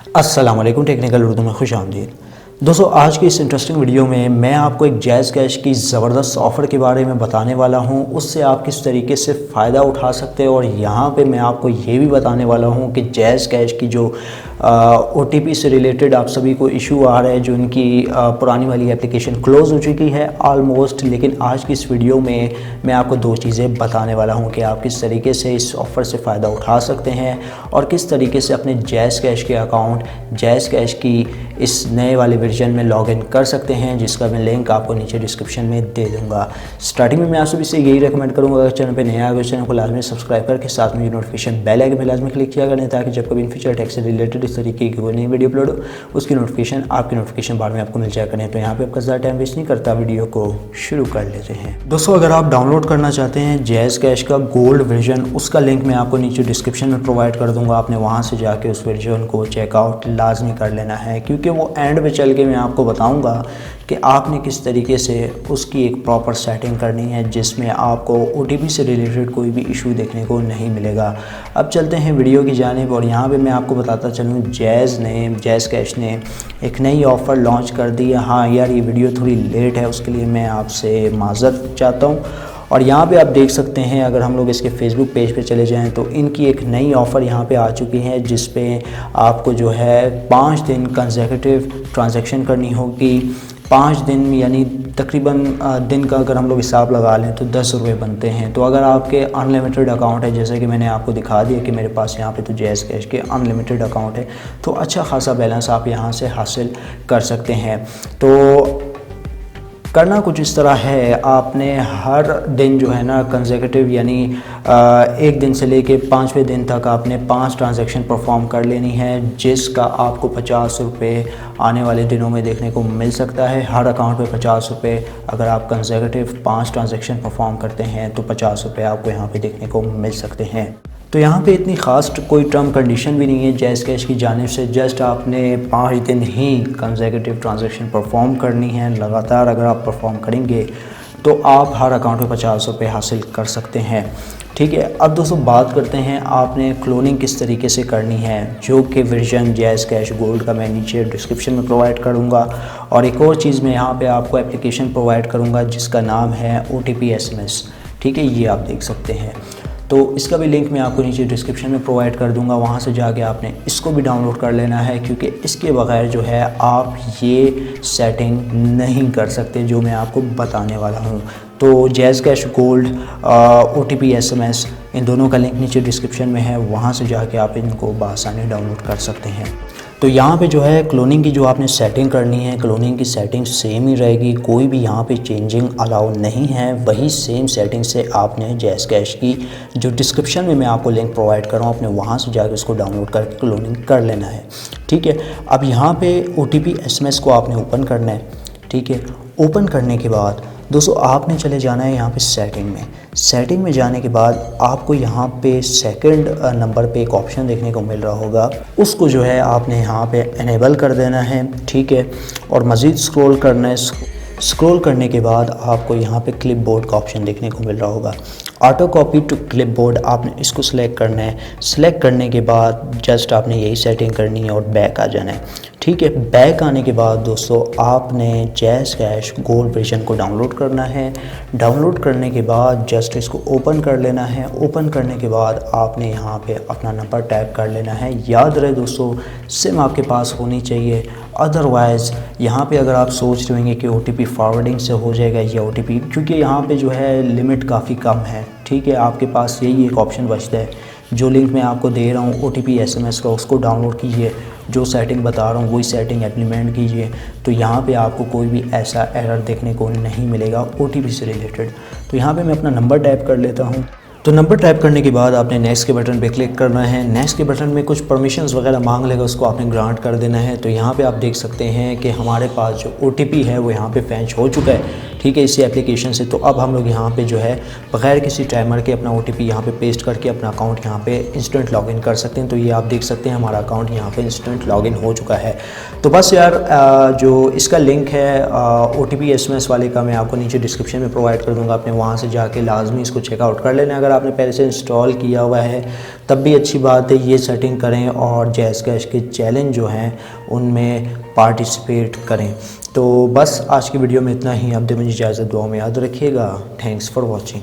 अस्सलाम वालेकुम, टेक्निकल उर्दू में खुश आमदीद। दोस्तों, आज की इस इंटरेस्टिंग वीडियो में मैं आपको एक जैज़ कैश की ज़बरदस्त ऑफ़र के बारे में बताने वाला हूं। उससे आप किस तरीके से फ़ायदा उठा सकते हैं और यहां पे मैं आपको ये भी बताने वाला हूं कि जैज़ कैश की जो OTP से रिलेटेड आप सभी को इशू आ रहा है, जो इनकी पुरानी वाली एप्लीकेशन क्लोज़ हो चुकी है ऑलमोस्ट। लेकिन आज की इस वीडियो में मैं आपको दो चीज़ें बताने वाला हूँ कि आप किस तरीके से इस ऑफ़र से फ़ायदा उठा सकते हैं और किस तरीके से अपने जैज़ कैश के अकाउंट जैज़ कैश की इस नए वाले वर्जन में लॉगिन कर सकते हैं, जिसका मैं लिंक आपको नीचे डिस्क्रिप्शन में दे दूंगा। स्टार्टिंग में मैं आप सभी से यही रेकमेंड करूंगा, अगर चैनल पे नया है चैनल को लाजमी सब्सक्राइब करके साथ में नोटिफिकेशन बेल आइकन पे लाजमी क्लिक किया करें, ताकि जब कभी इन फ्यूचर टैक्स से रिलेटेड इस तरीके की कोई नई वीडियो अपलोड हो उसकी नोटिफिकेशन आपकी नोटिफिकेशन बार में आपको मिल जाया करें। तो यहाँ पे आपका ज़्यादा टाइम वेस्ट नहीं करता, वीडियो को शुरू कर लेते हैं। दोस्तों, अगर आप डाउनलोड करना चाहते हैं जैज़ कैश का गोल्ड वर्जन, उसका लिंक मैं आपको नीचे डिस्क्रिप्शन में प्रोवाइड कर दूंगा। आपने वहाँ से जाके उस वर्जन को चेकआउट लाजमी कर लेना है, क्योंकि वो एंड में चल के मैं आपको बताऊंगा कि आपने किस तरीके से उसकी एक प्रॉपर सेटिंग करनी है, जिसमें आपको OTP से रिलेटेड कोई भी इशू देखने को नहीं मिलेगा। अब चलते हैं वीडियो की जानिब और यहाँ पे मैं आपको बताता चलूँ, जैज़ कैश ने एक नई ऑफ़र लॉन्च कर दी है। हाँ यार, ये वीडियो थोड़ी लेट है, उसके लिए मैं आपसे माज़रत चाहता हूँ। और यहाँ पे आप देख सकते हैं, अगर हम लोग इसके फेसबुक पेज पे चले जाएं तो इनकी एक नई ऑफ़र यहाँ पे आ चुकी है, जिस पे आपको जो है 5 दिन कंसेक्यूटिव ट्रांजैक्शन करनी होगी। 5 दिन यानी तकरीबन दिन का अगर हम लोग हिसाब लगा लें तो 10 रुपये बनते हैं। तो अगर आपके अनलिमिटेड अकाउंट है, जैसे कि मैंने आपको दिखा दिया कि मेरे पास यहाँ पे तो जैज़ कैश के अनलिमिटेड अकाउंट है, तो अच्छा खासा बैलेंस आप यहाँ से हासिल कर सकते हैं। तो करना कुछ इस तरह है, आपने हर दिन जो है ना कंसेक्यूटिव यानी एक दिन से लेके 5वें दिन तक आपने 5 ट्रांजैक्शन परफॉर्म कर लेनी है, जिसका आपको 50 रुपये आने वाले दिनों में देखने को मिल सकता है। हर अकाउंट पे 50 रुपये, अगर आप कंसेक्यूटिव 5 ट्रांजैक्शन परफॉर्म करते हैं तो 50 रुपये आपको यहाँ पे देखने को मिल सकते हैं। तो यहाँ पे इतनी ख़ास कोई टर्म कंडीशन भी नहीं है जैज़ कैश की जानिब से, जस्ट आपने 5 दिन ही कंसेक्यूटिव ट्रांजैक्शन परफॉर्म करनी है। लगातार अगर आप परफॉर्म करेंगे तो आप हर अकाउंट पे 50 रुपये हासिल कर सकते हैं। ठीक है, अब दोस्तों बात करते हैं आपने क्लोनिंग किस तरीके से करनी है, जो कि वर्जन जैज़ कैश गोल्ड का मैं नीचे डिस्क्रिप्शन में प्रोवाइड करूँगा। और एक और चीज़ मैं यहाँ पर आपको एप्लीकेशन प्रोवाइड करूँगा जिसका नाम है OTP SMS। ठीक है, ये आप देख सकते हैं। तो इसका भी लिंक मैं आपको नीचे डिस्क्रिप्शन में प्रोवाइड कर दूंगा, वहाँ से जाके आपने इसको भी डाउनलोड कर लेना है, क्योंकि इसके बगैर जो है आप ये सेटिंग नहीं कर सकते जो मैं आपको बताने वाला हूँ। तो jazz cash gold OTP SMS इन दोनों का लिंक नीचे डिस्क्रिप्शन में है, वहाँ से जाके आप इनको बआसानी डाउनलोड कर सकते हैं। तो यहाँ पे जो है क्लोनिंग की जो आपने सेटिंग करनी है, क्लोनिंग की सेटिंग सेम ही रहेगी, कोई भी यहाँ पे चेंजिंग अलाउ नहीं है। वही सेम सेटिंग से आपने जैज़ कैश की जो डिस्क्रिप्शन में मैं आपको लिंक प्रोवाइड कर रहा हूँ, आपने वहाँ से जाकर उसको डाउनलोड करके क्लोनिंग कर लेना है। ठीक है, अब यहाँ पे OTP SMS को आपने ओपन करना है। ठीक है, ओपन करने के बाद दोस्तों आपने चले जाना है यहाँ पे सेटिंग में जाने के बाद आपको यहाँ पे सेकंड नंबर पे एक ऑप्शन देखने को मिल रहा होगा, उसको जो है आपने यहाँ पे इनेबल कर देना है। ठीक है, और मज़ीद स्क्रॉल करना है। स्क्रॉल करने के बाद आपको यहाँ पे क्लिपबोर्ड का ऑप्शन देखने को मिल रहा होगा, ऑटो कॉपी टू क्लिपबोर्ड, आपने इसको सिलेक्ट करना है। सिलेक्ट करने के बाद जस्ट आपने यही सेटिंग करनी है और बैक आ जाना है। ठीक है, बैक आने के बाद दोस्तों आपने जैज़ कैश गोल्ड वर्जन को डाउनलोड करना है। डाउनलोड करने के बाद जस्ट इसको ओपन कर लेना है। ओपन करने के बाद आपने यहाँ पे अपना नंबर टाइप कर लेना है। याद रहे दोस्तों, सिम आपके पास होनी चाहिए, अदरवाइज़ यहाँ पे अगर आप सोच रहे होंगे कि OTP फॉरवर्डिंग से हो जाएगा या OTP, क्योंकि यहाँ पे जो है लिमिट काफ़ी कम है। ठीक है, आपके पास यही एक ऑप्शन बचता है, जो लिंक मैं आपको दे रहा हूँ OTP SMS का, उसको डाउनलोड कीजिए। जो सेटिंग बता रहा हूँ वही सेटिंग इम्प्लीमेंट कीजिए, तो यहाँ पे आपको कोई भी ऐसा एरर देखने को नहीं मिलेगा OTP से रिलेटेड। तो यहाँ पे मैं अपना नंबर टाइप कर लेता हूँ। तो नंबर टाइप करने के बाद आपने नेक्स्ट के बटन पे क्लिक करना है। नेक्स्ट के बटन में कुछ परमिशंस वगैरह मांग लेगा, उसको आपने ग्रांट कर देना है। तो यहाँ पे आप देख सकते हैं कि हमारे पास जो OTP है वो यहाँ पे फैच हो चुका है। ठीक है, इसी एप्लीकेशन से। तो अब हम लोग यहाँ पे जो है बगैर किसी टाइमर के अपना OTP यहाँ पे पेस्ट करके अपना अकाउंट यहाँ पे इंस्टेंट लॉगिन कर सकते हैं। तो ये आप देख सकते हैं हमारा अकाउंट यहाँ पे इंस्टेंट लॉगिन हो चुका है। तो बस यार, जो इसका लिंक है OTP SMS वाले का मैं आपको नीचे डिस्क्रिप्शन में प्रोवाइड कर दूँगा, आपने वहाँ से जाके लाजमी इसको चेकआउट कर लेना। अगर आपने पहले से इंस्टॉल किया हुआ है तब भी अच्छी बात है, ये सेटिंग करें और जैज़ कैश के चैलेंज जो हैं उनमें पार्टिसिपेट करें। तो बस आज की वीडियो में इतना ही। अब दे मुझे इजाज़त, दुआ में याद रखिएगा। Thanks for watching.